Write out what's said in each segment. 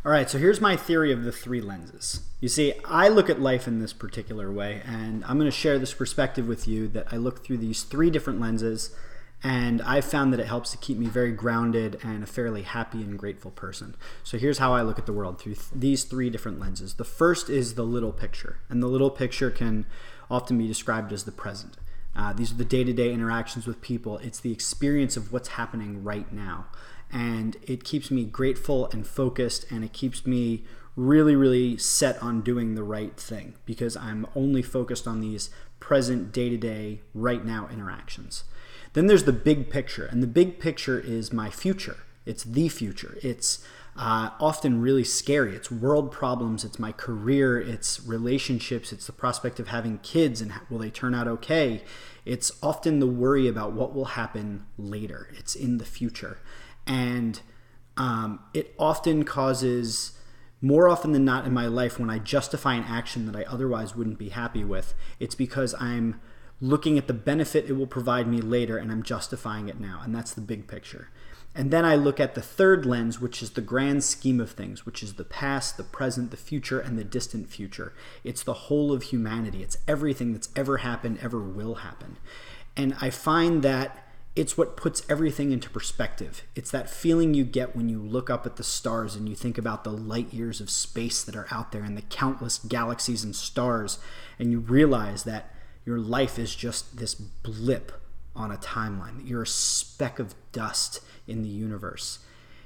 All right, so here's my theory of the three lenses. You see, I look at life in this particular way, and I'm going to share this perspective with you that I look through these three different lenses, and I've found that it helps to keep me very grounded and a fairly happy and grateful person. So here's how I look at the world through these three different lenses. The first is the little picture, and the little picture can often be described as the present. These are the day-to-day interactions with people. It's the experience of what's happening right now. And it keeps me grateful and focused, and it keeps me really, really set on doing the right thing because I'm only focused on these present, day-to-day, right now interactions. Then there's the big picture, and the big picture is my future. It's the future. It's often really scary. It's world problems, it's my career, it's relationships, it's the prospect of having kids and will they turn out okay. It's often the worry about what will happen later. It's in the future. And it often causes, more often than not in my life, when I justify an action that I otherwise wouldn't be happy with, it's because I'm looking at the benefit it will provide me later and I'm justifying it now. And that's the big picture. And then I look at the third lens, which is the grand scheme of things, which is the past, the present, the future, and the distant future. It's the whole of humanity. It's everything that's ever happened, ever will happen. And I find that it's what puts everything into perspective. It's that feeling you get when you look up at the stars and you think about the light years of space that are out there and the countless galaxies and stars, and you realize that your life is just this blip on a timeline, that you're a speck of dust in the universe,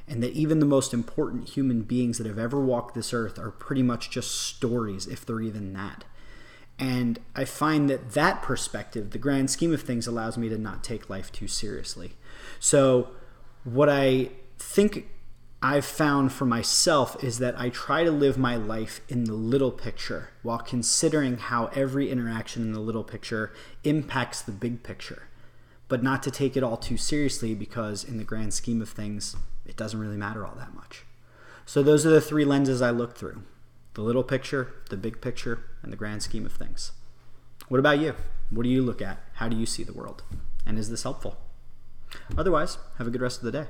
and that even the most important human beings that have ever walked this earth are pretty much just stories, if they're even that. And I find that that perspective, the grand scheme of things, allows me to not take life too seriously. So what I think I've found for myself is that I try to live my life in the little picture while considering how every interaction in the little picture impacts the big picture, but not to take it all too seriously because in the grand scheme of things, it doesn't really matter all that much. So those are the three lenses I look through: the little picture, the big picture, and the grand scheme of things. What about you? What do you look at? How do you see the world? And is this helpful? Otherwise, have a good rest of the day.